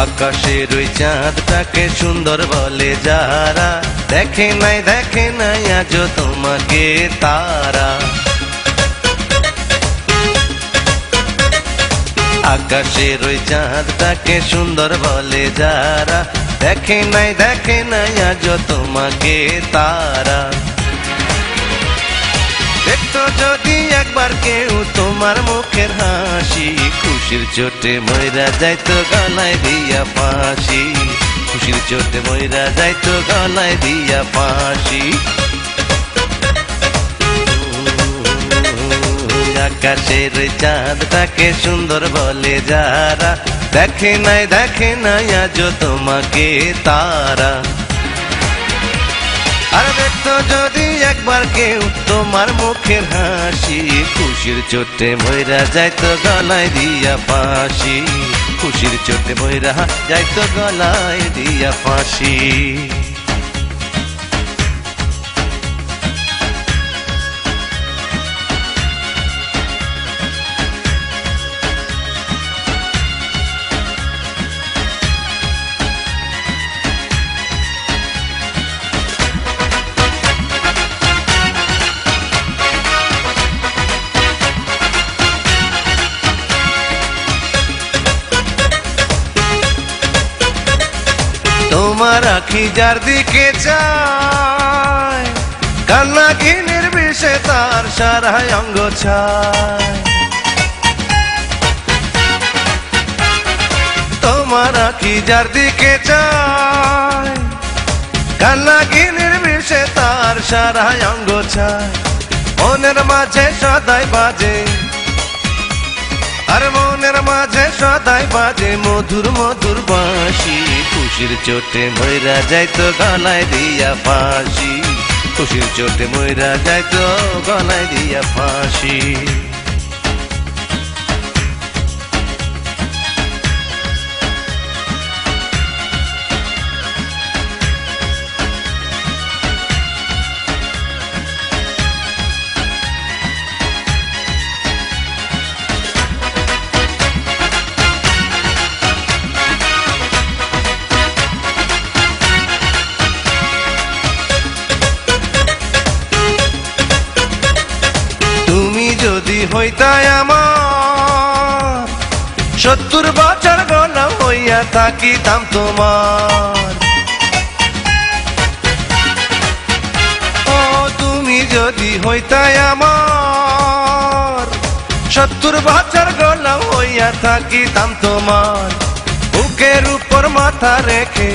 আকাশের ওই চাঁদটাকে সুন্দর বলে যারা, দেখে নাই আজও তোমাকে তারা। আকাশের ওই চাঁদটাকে সুন্দর বলে যারা, দেখে নাই আজও তোমাকে তারা। দেখতো যদি একবার কেউ তোমার মুখের হাসি, খুশির চোটে মইরা যাইতো গলায় দিয়া ফাঁসি। খুশির চোটে মইরা যাইতো গলায় দিয়া ফাঁসি। আকাশের ওই চাঁদটাকে সুন্দর বলে যারা, দেখে নাই আজও তোমাকে তারা। আর দেখতো যদি একবার কেউ তোমার মুখের হাসি, খুশির চোটে মইরা যাইতো গলায় দিয়া ফাঁসি। খুশির চোটে মইরা যাইতো গলায় দিয়া ফাঁসি। তোমার আখি যার দিকে চায়, কান্না কি নির্বিষে তার সারা অঙ্গ ছায়। তোমার আখি যার দিকে চায়, কান্না কি নির্বিষে তার সারা অঙ্গ ছায়। মনের মাঝে সদাই বাজে, আর মনের মাঝে সদাই বাজে মধুর মধুর বাঁশি। খুশির চোটে মইরা যাইতো গলায় দিয়া ফাঁসি। খুশির চোটে মইরা যাইতো গলায় দিয়া ফাঁসি। যদি হইতাই আমার ৭০ বছর গোলাম হইয়া থাকিতাম তোমার। ও তুমি যদি হইতাই আমার ৭০ বছর গোলাম হইয়া থাকিতাম তোমার। বুকের উপর মাথা রেখে,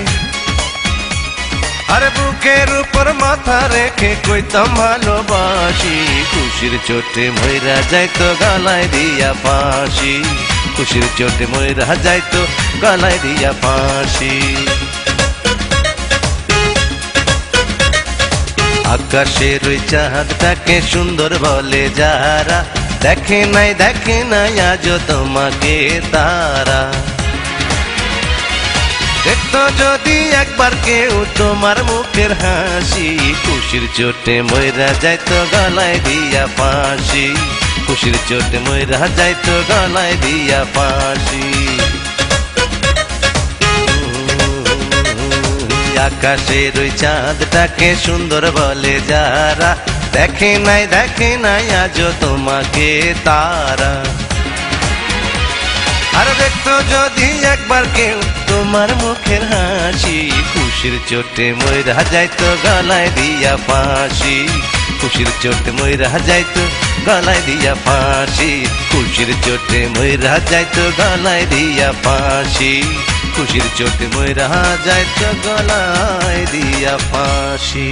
আর বুকের উপর মাথা রেখে কইতাম ভালোবাসি। খুশির চোটে মইরা যাইতো গলায় দিয়া ফাঁসি। খুশির চোটে মইরা যাইতো গলায় দিয়া ফাঁসি। আকাশের ওই চাঁদটাকে সুন্দর বলে যারা, দেখে নাই আজও তোমাকে তারা। দেখতো যদি একবার কেউ তোমার মুখের হাসি, খুশির চোটে মইরা যাইতো গলায় দিয়া ফাঁসি। খুশির চোটে মইরা যাইতো গলায় দিয়া ফাঁসি। আকাশের ওই চাঁদটাকে সুন্দর বলে যারা, দেখে নাই আজও তোমাকে তারা। আর দেখতো যদি একবার কেউ তোমার মুখের হাসি, খুশির চোটে মইরা যাইতো গলায় দিয়া ফাঁসি। খুশির চোটে মইরা যাইতো গলায় দিয়া ফাঁসি। খুশির চোটে মইরা যাইতো গলায় দিয়া ফাঁসি। খুশির চোটে মইরা যাইতো গলায় দিয়া ফাঁসি।